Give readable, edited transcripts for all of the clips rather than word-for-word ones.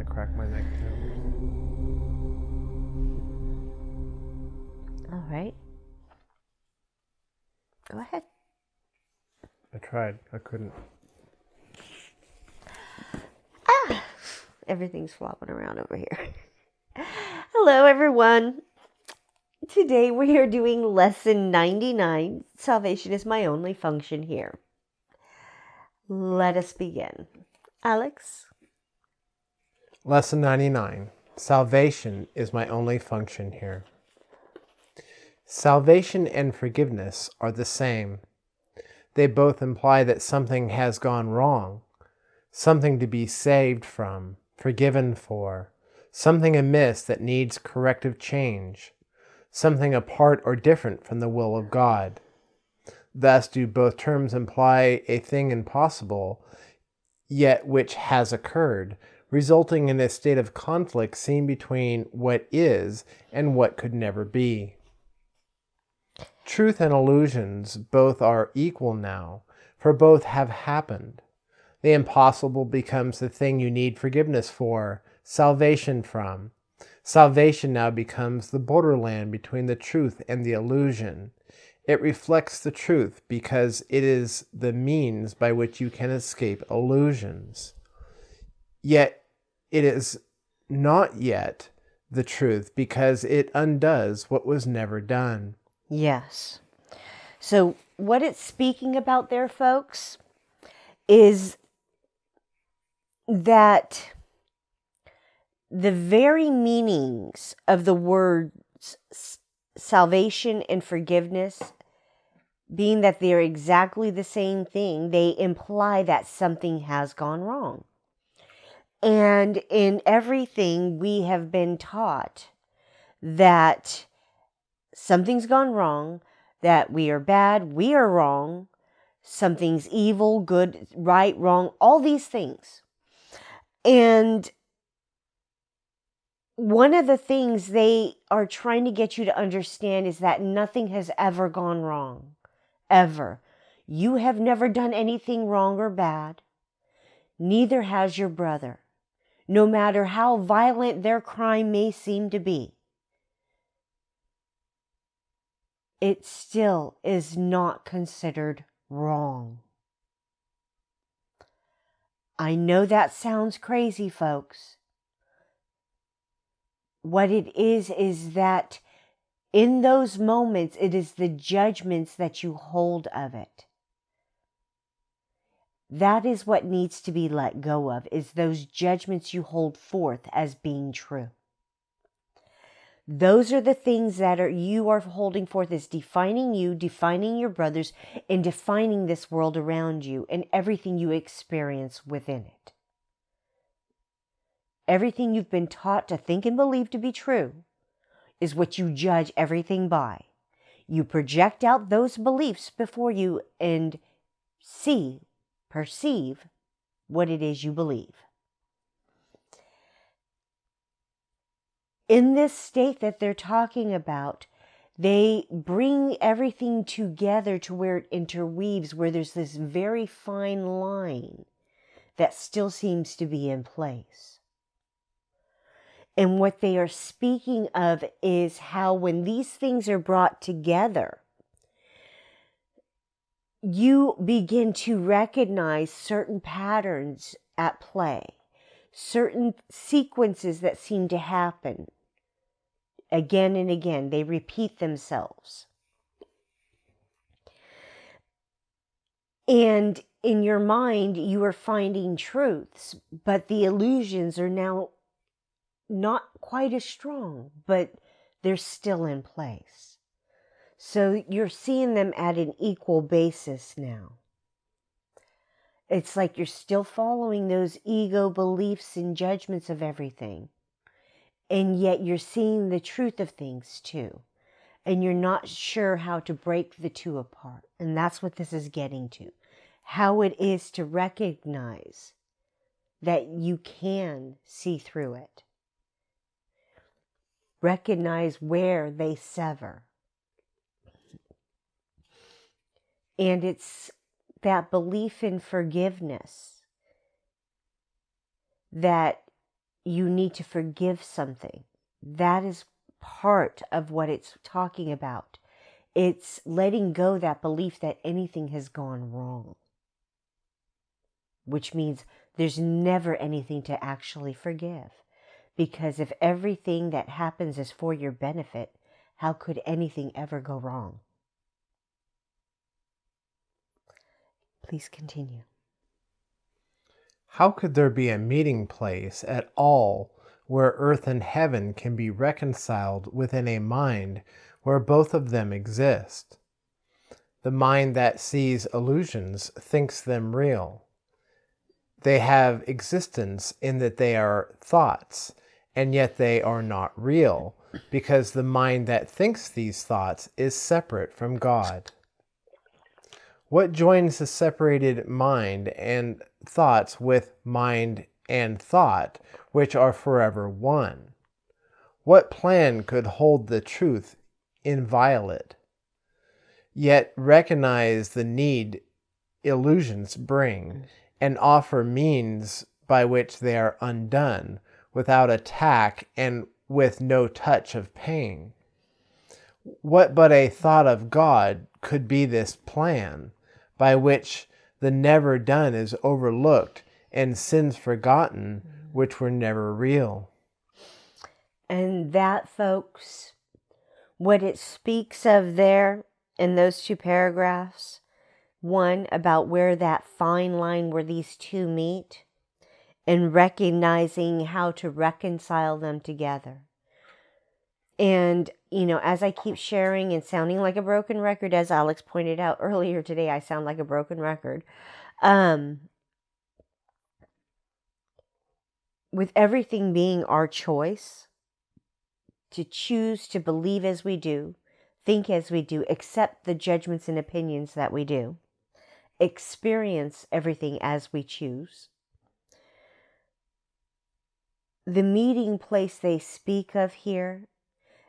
to crack my neck too. All right. Go ahead. I tried. I couldn't. Everything's flopping around over here. Hello, everyone. Today we are doing lesson 99. Salvation is my only function here. Let us begin. Alex? Lesson 99. Salvation is my only function here. Salvation and forgiveness are the same. They both imply that something has gone wrong, something to be saved from, forgiven for, something amiss that needs corrective change, something apart or different from the will of God. Thus do both terms imply a thing impossible, yet which has occurred, resulting in a state of conflict seen between what is and what could never be. Truth and illusions both are equal now, for both have happened. The impossible becomes the thing you need forgiveness for, salvation from. Salvation now becomes the borderland between the truth and the illusion. It reflects the truth because it is the means by which you can escape illusions. Yet it is not yet the truth because it undoes what was never done. Yes. So what it's speaking about there, folks, is that the very meanings of the words salvation and forgiveness, being that they're exactly the same thing, they imply that something has gone wrong. And in everything we have been taught that something's gone wrong, that we are bad, we are wrong, something's evil, good, right, wrong, all these things. And one of the things they are trying to get you to understand is that nothing has ever gone wrong. Ever. You have never done anything wrong or bad. Neither has your brother. No matter how violent their crime may seem to be, it still is not considered wrong. I know that sounds crazy, folks. What it is that in those moments, it is the judgments that you hold of it. That is what needs to be let go of, is those judgments you hold forth as being true. Those are the things that you are holding forth as defining you, defining your brothers, and defining this world around you and everything you experience within it. Everything you've been taught to think and believe to be true is what you judge everything by. You project out those beliefs before you and perceive what it is you believe. In this state that they're talking about, they bring everything together to where it interweaves, where there's this very fine line that still seems to be in place. And what they are speaking of is how when these things are brought together, you begin to recognize certain patterns at play, certain sequences that seem to happen again and again. They repeat themselves. And in your mind, you are finding truths, but the illusions are now not quite as strong, but they're still in place. So you're seeing them at an equal basis now. It's like you're still following those ego beliefs and judgments of everything. And yet you're seeing the truth of things too. And you're not sure how to break the two apart. And that's what this is getting to. How it is to recognize that you can see through it. Recognize where they sever. And it's that belief in forgiveness that you need to forgive something. That is part of what it's talking about. It's letting go that belief that anything has gone wrong, which means there's never anything to actually forgive. Because if everything that happens is for your benefit, how could anything ever go wrong? Please continue. How could there be a meeting place at all where earth and heaven can be reconciled within a mind where both of them exist? The mind that sees illusions thinks them real. They have existence in that they are thoughts, and yet they are not real, because the mind that thinks these thoughts is separate from God. What joins the separated mind and thoughts with mind and thought, which are forever one? What plan could hold the truth inviolate, yet recognize the need illusions bring, and offer means by which they are undone, without attack and with no touch of pain? What but a thought of God could be this plan, by which the never done is overlooked and sins forgotten, which were never real? And that, folks, what it speaks of there in those two paragraphs, one about where that fine line where these two meet, and recognizing how to reconcile them together. And, as I keep sharing and sounding like a broken record, as Alex pointed out earlier today, I sound like a broken record. With everything being our choice, to choose to believe as we do, think as we do, accept the judgments and opinions that we do, experience everything as we choose. The meeting place they speak of here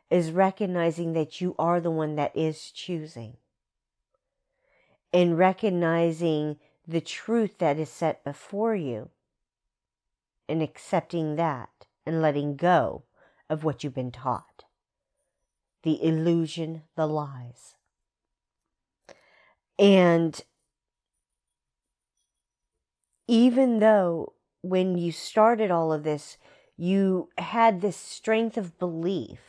is recognizing that you are the one that is choosing, and recognizing the truth that is set before you, and accepting that and letting go of what you've been taught, the illusion, the lies. And even though when you started all of this, you had this strength of belief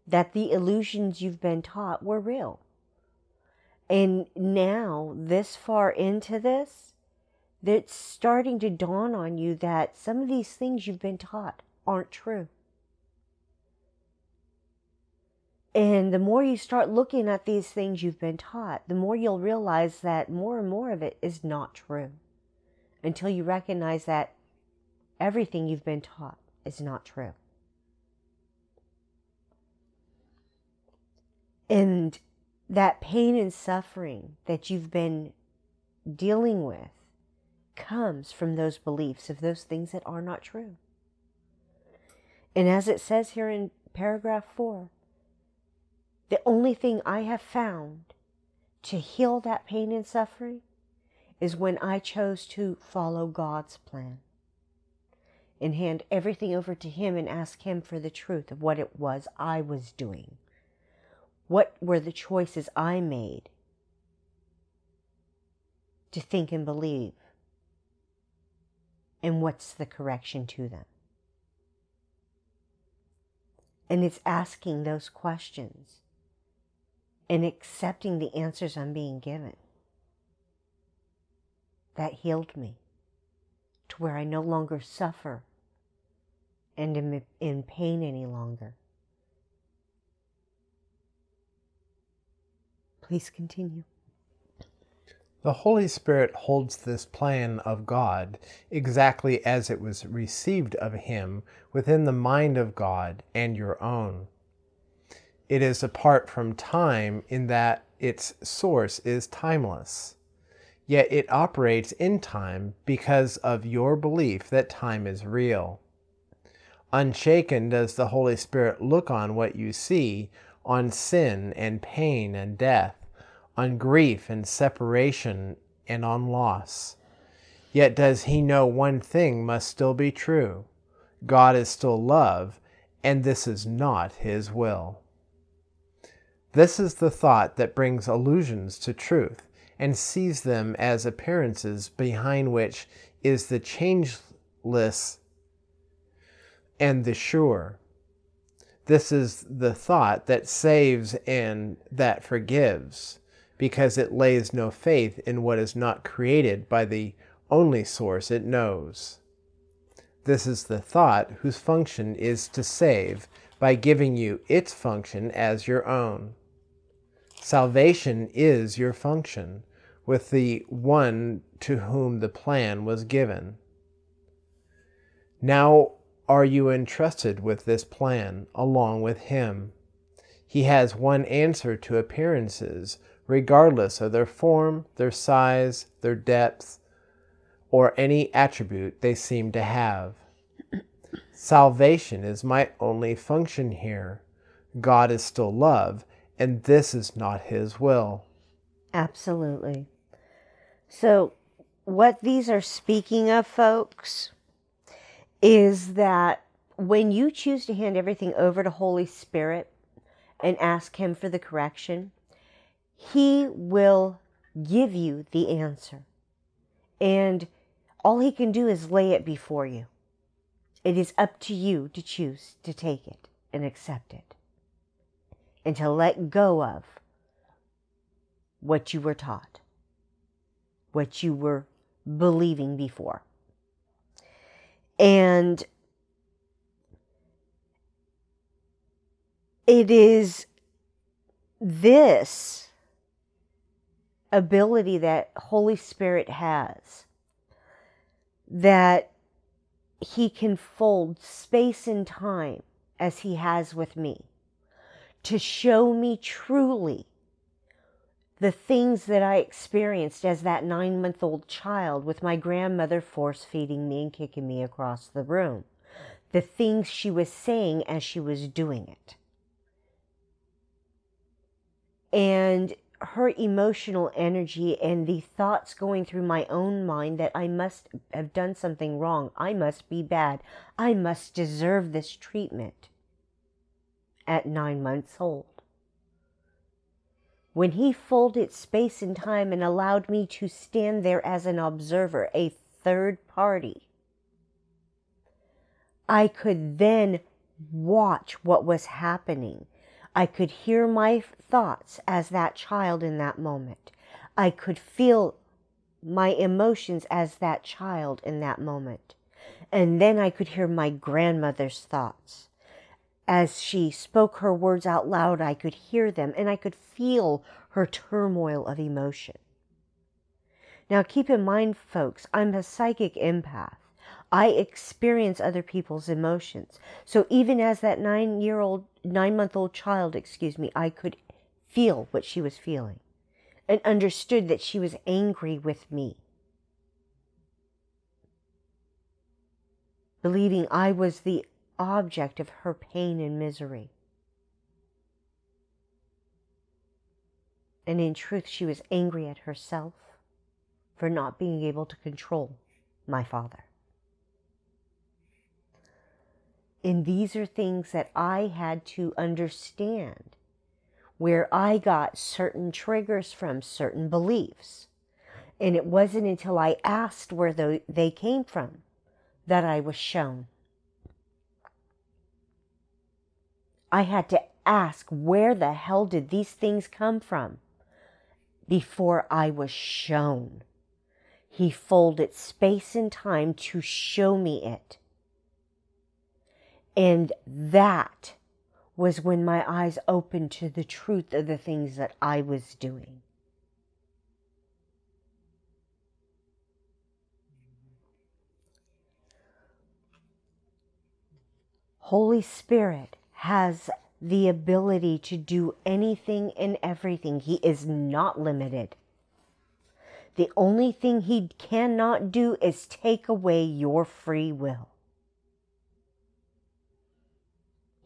that the illusions you've been taught were real. And now, this far into this, it's starting to dawn on you that some of these things you've been taught aren't true. And the more you start looking at these things you've been taught, the more you'll realize that more and more of it is not true. Until you recognize that everything you've been taught is not true. And that pain and suffering that you've been dealing with comes from those beliefs of those things that are not true. And as it says here in paragraph 4, the only thing I have found to heal that pain and suffering is when I chose to follow God's plan and hand everything over to Him and ask Him for the truth of what it was I was doing. What were the choices I made to think and believe? And what's the correction to them? And it's asking those questions and accepting the answers I'm being given that healed me to where I no longer suffer and am in pain any longer. Please continue. The Holy Spirit holds this plan of God exactly as it was received of Him within the mind of God and your own. It is apart from time in that its source is timeless, yet it operates in time because of your belief that time is real. Unshaken does the Holy Spirit look on what you see, on sin and pain and death, on grief and separation and on loss. Yet does He know one thing must still be true. God is still love, and this is not His will. This is the thought that brings illusions to truth and sees them as appearances behind which is the changeless and the sure. This is the thought that saves and that forgives, because it lays no faith in what is not created by the only source it knows. This is the thought whose function is to save by giving you its function as your own. Salvation is your function, with the one to whom the plan was given. Now are you entrusted with this plan along with Him? He has one answer to appearances, regardless of their form, their size, their depth, or any attribute they seem to have. Salvation is my only function here. God is still love, and this is not His will. Absolutely. So what these are speaking of, folks, is that when you choose to hand everything over to Holy Spirit and ask Him for the correction, He will give you the answer. And all He can do is lay it before you. It is up to you to choose to take it and accept it, and to let go of what you were taught, what you were believing before. And it is this ability that Holy Spirit has, that He can fold space and time as He has with me, to show me truly the things that I experienced as that 9-month-old child, with my grandmother force-feeding me and kicking me across the room. The things she was saying as she was doing it. And her emotional energy and the thoughts going through my own mind that I must have done something wrong. I must be bad. I must deserve this treatment at 9 months old. When He folded space and time and allowed me to stand there as an observer, a third party, I could then watch what was happening. I could hear my thoughts as that child in that moment. I could feel my emotions as that child in that moment. And then I could hear my grandmother's thoughts. As she spoke her words out loud, I could hear them, and I could feel her turmoil of emotion. Now, keep in mind, folks, I'm a psychic empath. I experience other people's emotions. So even as that 9-month-old child, I could feel what she was feeling and understood that she was angry with me, believing I was the object of her pain and misery. And in truth, she was angry at herself for not being able to control my father. And these are things that I had to understand, where I got certain triggers from, certain beliefs. And it wasn't until I asked where they came from that I was shown. I had to ask, where the hell did these things come from? Before I was shown. He folded space and time to show me it. And that was when my eyes opened to the truth of the things that I was doing. Holy Spirit has the ability to do anything and everything. He is not limited. The only thing He cannot do is take away your free will.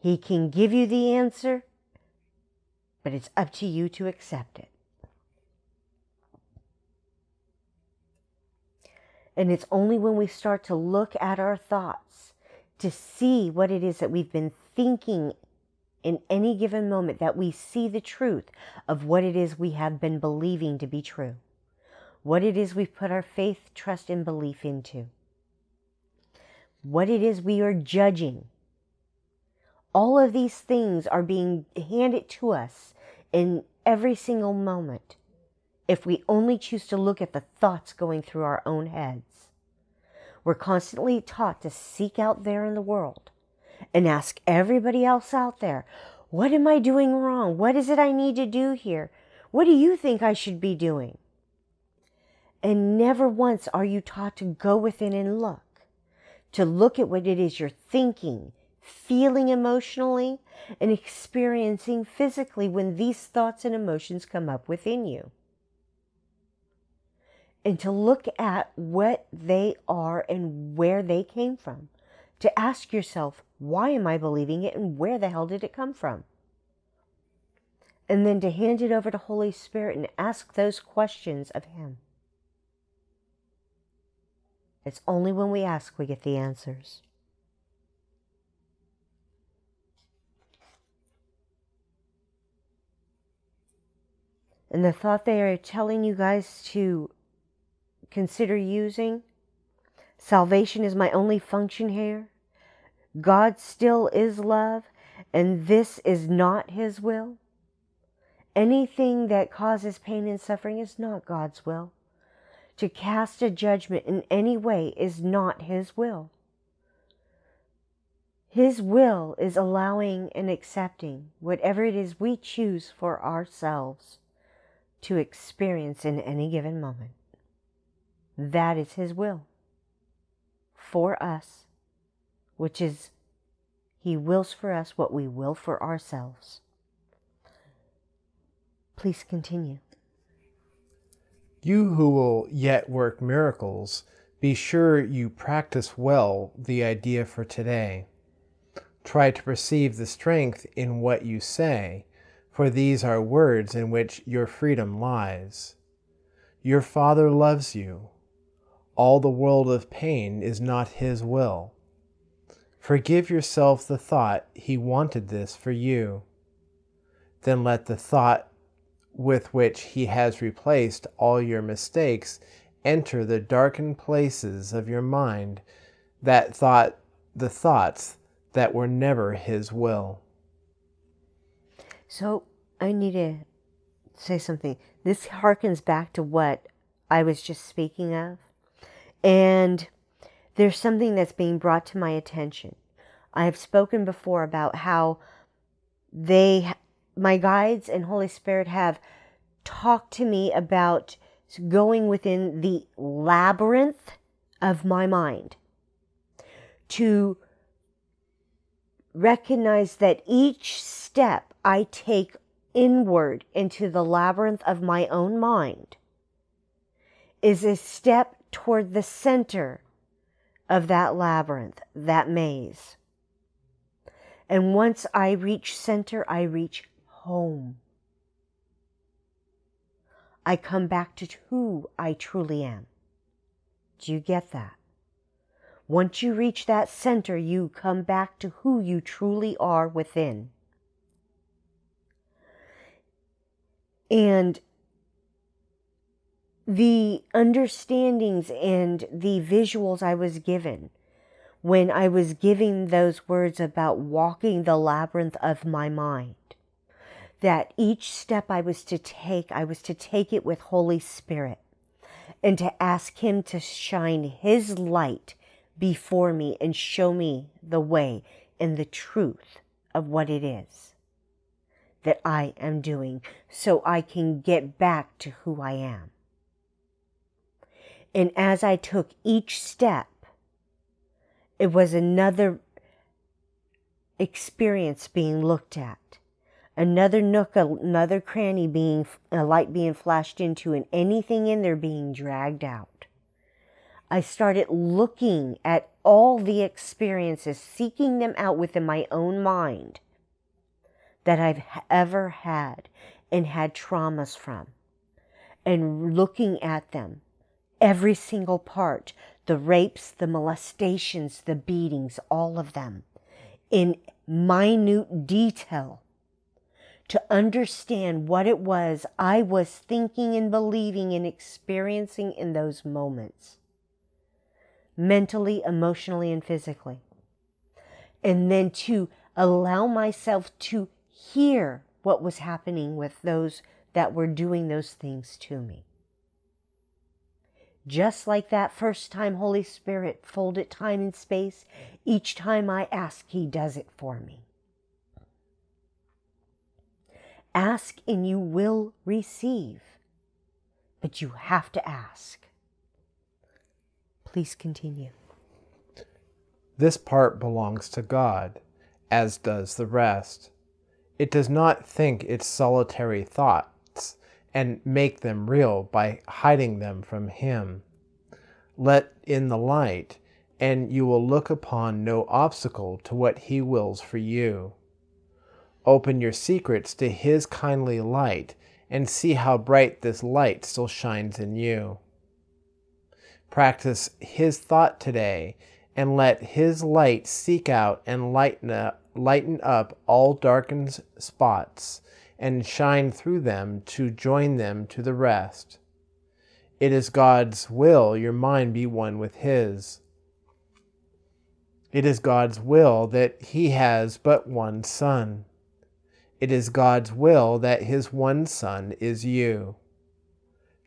He can give you the answer, but it's up to you to accept it. And it's only when we start to look at our thoughts to see what it is that we've been thinking in any given moment, that we see the truth of what it is we have been believing to be true, what it is we've put our faith, trust, and belief into, what it is we are judging. All of these things are being handed to us in every single moment if we only choose to look at the thoughts going through our own heads. We're constantly taught to seek out there in the world and ask everybody else out there, what am I doing wrong? What is it I need to do here? What do you think I should be doing? And never once are you taught to go within and look at what it is you're thinking, feeling emotionally, and experiencing physically when these thoughts and emotions come up within you. And to look at what they are and where they came from. To ask yourself, why am I believing it and where the hell did it come from? And then to hand it over to Holy Spirit and ask those questions of Him. It's only when we ask we get the answers. And the thought they are telling you guys to consider using, salvation is my only function here. God still is love, and this is not His will. Anything that causes pain and suffering is not God's will. To cast a judgment in any way is not His will. His will is allowing and accepting whatever it is we choose for ourselves to experience in any given moment. That is His will for us, which is He wills for us what we will for ourselves. Please continue. You who will yet work miracles, be sure you practice well the idea for today. Try to perceive the strength in what you say, for these are words in which your freedom lies. Your Father loves you. All the world of pain is not His will. Forgive yourself the thought He wanted this for you. Then let the thought with which He has replaced all your mistakes enter the darkened places of your mind, the thoughts that were never His will. So I need to say something. This harkens back to what I was just speaking of. And there's something that's being brought to my attention. I have spoken before about how my guides and Holy Spirit have talked to me about going within the labyrinth of my mind to recognize that each step I take inward into the labyrinth of my own mind is a step toward the center of that labyrinth, that maze. And once I reach center, I reach home. I come back to who I truly am. Do you get that? Once you reach that center, you come back to who you truly are within. And the understandings and the visuals I was given when I was giving those words about walking the labyrinth of my mind, that each step I was to take it with Holy Spirit and to ask Him to shine His light before me and show me the way and the truth of what it is that I am doing so I can get back to who I am. And as I took each step, it was another experience being looked at. Another nook, another cranny being, a light being flashed into, and anything in there being dragged out. I started looking at all the experiences, seeking them out within my own mind that I've ever had and had traumas from, and looking at them Every single part, the rapes, the molestations, the beatings, all of them, in minute detail, to understand what it was I was thinking and believing and experiencing in those moments, mentally, emotionally, and physically. And then to allow myself to hear what was happening with those that were doing those things to me. Just like that first time Holy Spirit folded time and space, each time I ask, He does it for me. Ask and you will receive, but you have to ask. Please continue. This part belongs to God, as does the rest. It does not think its solitary thoughts and make them real by hiding them from Him. Let in the light, and you will look upon no obstacle to what He wills for you. Open your secrets to His kindly light, and see how bright this light still shines in you. Practice His thought today, and let His light seek out and lighten up all darkened spots, and shine through them to join them to the rest. It is God's will your mind be one with His. It is God's will that He has but one Son. It is God's will that His one Son is you.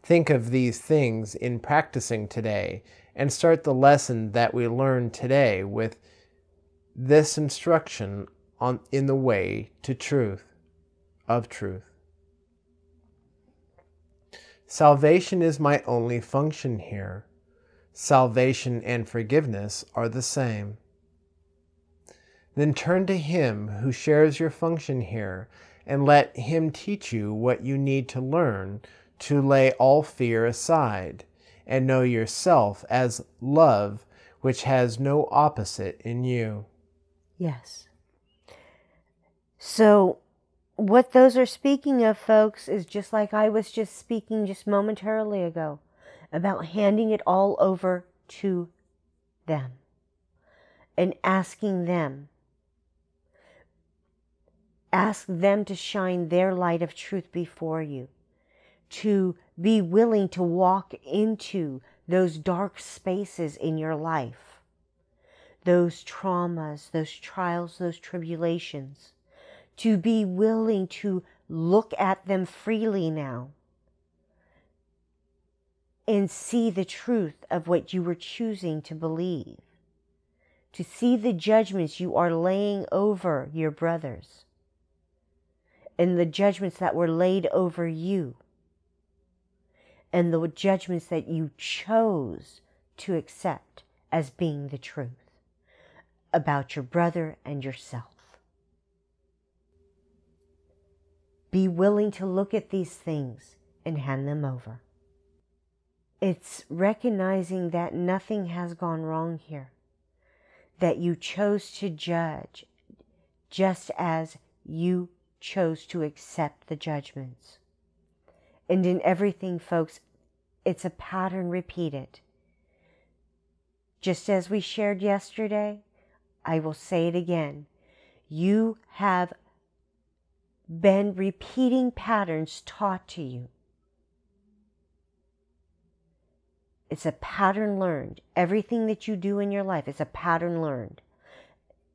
Think of these things in practicing today, and start the lesson that we learned today with this instruction in the way to truth, of truth. Salvation is my only function here. Salvation and forgiveness are the same. Then turn to Him who shares your function here, and let Him teach you what you need to learn to lay all fear aside, and know yourself as love, which has no opposite in you. Yes. So what those are speaking of, folks, is just like I was just speaking just momentarily ago about handing it all over to them and asking them. Ask them to shine their light of truth before you, to be willing to walk into those dark spaces in your life, those traumas, those trials, those tribulations, to be willing to look at them freely now and see the truth of what you were choosing to believe, to see the judgments you are laying over your brothers and the judgments that were laid over you and the judgments that you chose to accept as being the truth about your brother and yourself. Be willing to look at these things and hand them over. It's recognizing that nothing has gone wrong here, that you chose to judge just as you chose to accept the judgments. And in everything, folks, it's a pattern repeated. Just as we shared yesterday, I will say it again. You have been repeating patterns taught to you. It's a pattern learned. Everything that you do in your life is a pattern learned.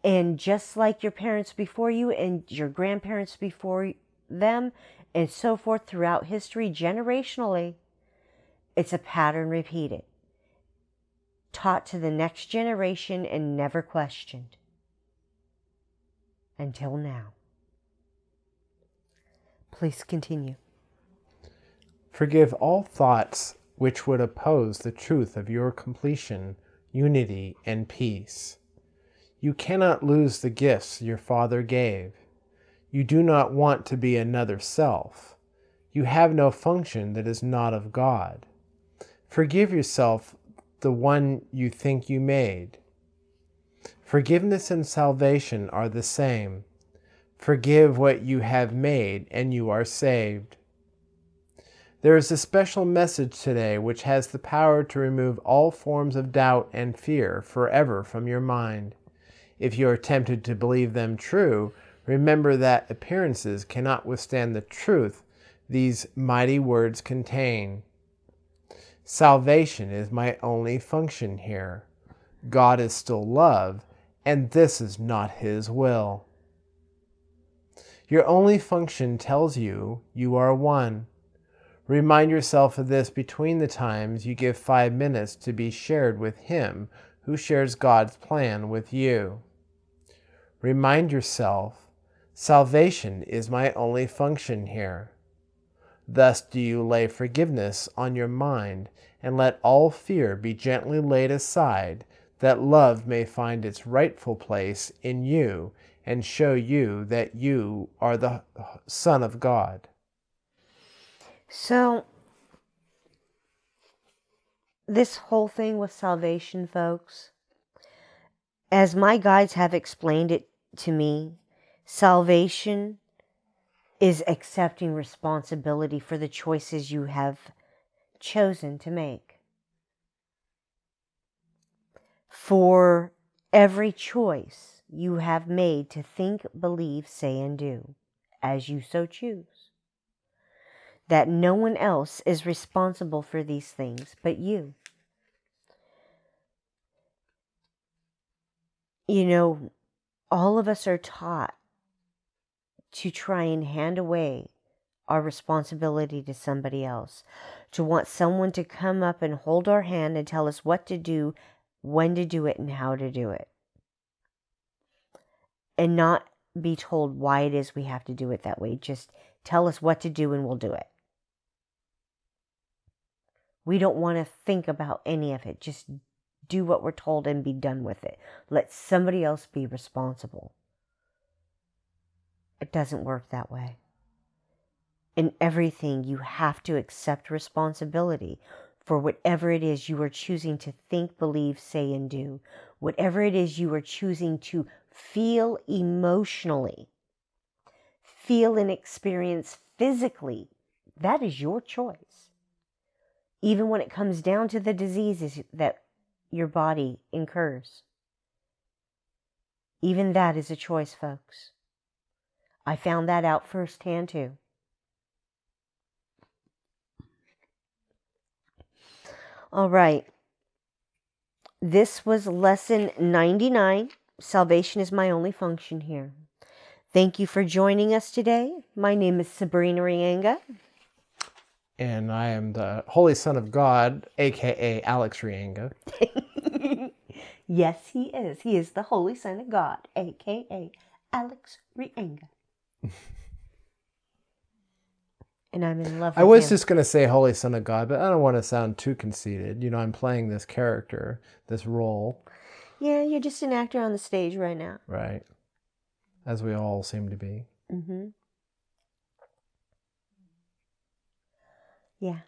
And just like your parents before you and your grandparents before them and so forth throughout history, generationally, it's a pattern repeated, taught to the next generation and never questioned until now. Please continue. Forgive all thoughts which would oppose the truth of your completion, unity, and peace. You cannot lose the gifts your Father gave. You do not want to be another self. You have no function that is not of God. Forgive yourself the one you think you made. Forgiveness and salvation are the same. Forgive what you have made, and you are saved. There is a special message today which has the power to remove all forms of doubt and fear forever from your mind. If you are tempted to believe them true, remember that appearances cannot withstand the truth these mighty words contain. Salvation is my only function here. God is still love, and this is not His will. Your only function tells you you are one. Remind yourself of this between the times you give 5 minutes to be shared with Him who shares God's plan with you. Remind yourself, salvation is my only function here. Thus do you lay forgiveness on your mind and let all fear be gently laid aside, that love may find its rightful place in you and show you that you are the Son of God. So, this whole thing with salvation, folks, as my guides have explained it to me, salvation is accepting responsibility for the choices you have chosen to make. For every choice you have made to think, believe, say, and do, as you so choose. That no one else is responsible for these things but you. You know, all of us are taught to try and hand away our responsibility to somebody else, to want someone to come up and hold our hand and tell us what to do, when to do it, and how to do it. And not be told why it is we have to do it that way. Just tell us what to do and we'll do it. We don't want to think about any of it. Just do what we're told and be done with it. Let somebody else be responsible. It doesn't work that way. In everything, you have to accept responsibility for whatever it is you are choosing to think, believe, say, and do. Whatever it is you are choosing to feel emotionally, feel and experience physically, that is your choice. Even when it comes down to the diseases that your body incurs. Even that is a choice, folks. I found that out firsthand too. All right. This was lesson 99. Salvation is my only function here. Thank you for joining us today. My name is Sabrina Reyenga. And I am the Holy Son of God, a.k.a. Alex Reyenga. Yes, he is. He is the Holy Son of God, a.k.a. Alex Reyenga. And I'm in love with him. I was just going to say Holy Son of God, but I don't want to sound too conceited. You know, I'm playing this character, this role. Yeah, you're just an actor on the stage right now. Right. As we all seem to be. Mm-hmm. Yeah,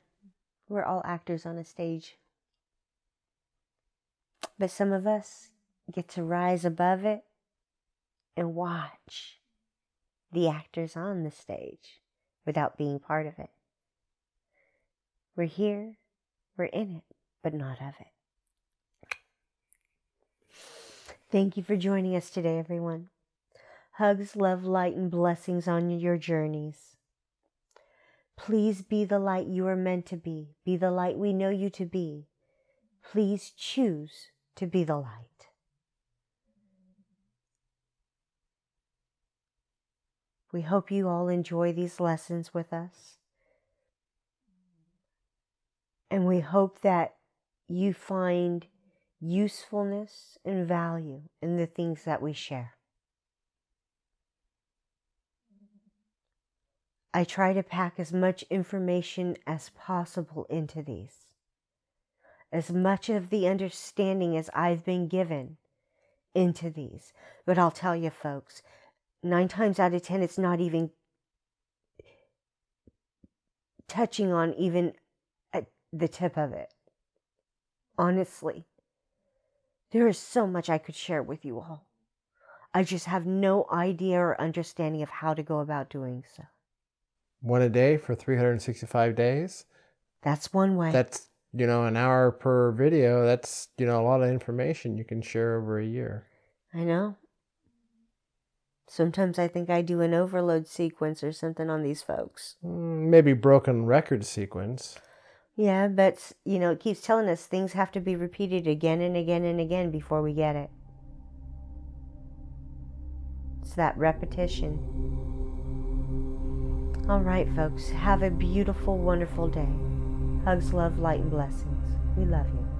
we're all actors on a stage. But some of us get to rise above it and watch the actors on the stage without being part of it. We're here, we're in it, but not of it. Thank you for joining us today, everyone. Hugs, love, light, and blessings on your journeys. Please be the light you are meant to be. Be the light we know you to be. Please choose to be the light. We hope you all enjoy these lessons with us. And we hope that you find usefulness and value in the things that we share. I try to pack as much information as possible into these. As much of the understanding as I've been given into these. But I'll tell you, folks, 9 times out of 10, it's not even touching on even the tip of it. Honestly, there is so much I could share with you all. I just have no idea or understanding of how to go about doing so. one a day for 365 days. That's one way. That's, an hour per video. That's, a lot of information you can share over a year. I know. Sometimes I think I do an overload sequence or something on these folks. Maybe broken record sequence. Yeah, but, it keeps telling us things have to be repeated again and again and again before we get it. It's that repetition. All right, folks. Have a beautiful, wonderful day. Hugs, love, light, and blessings. We love you.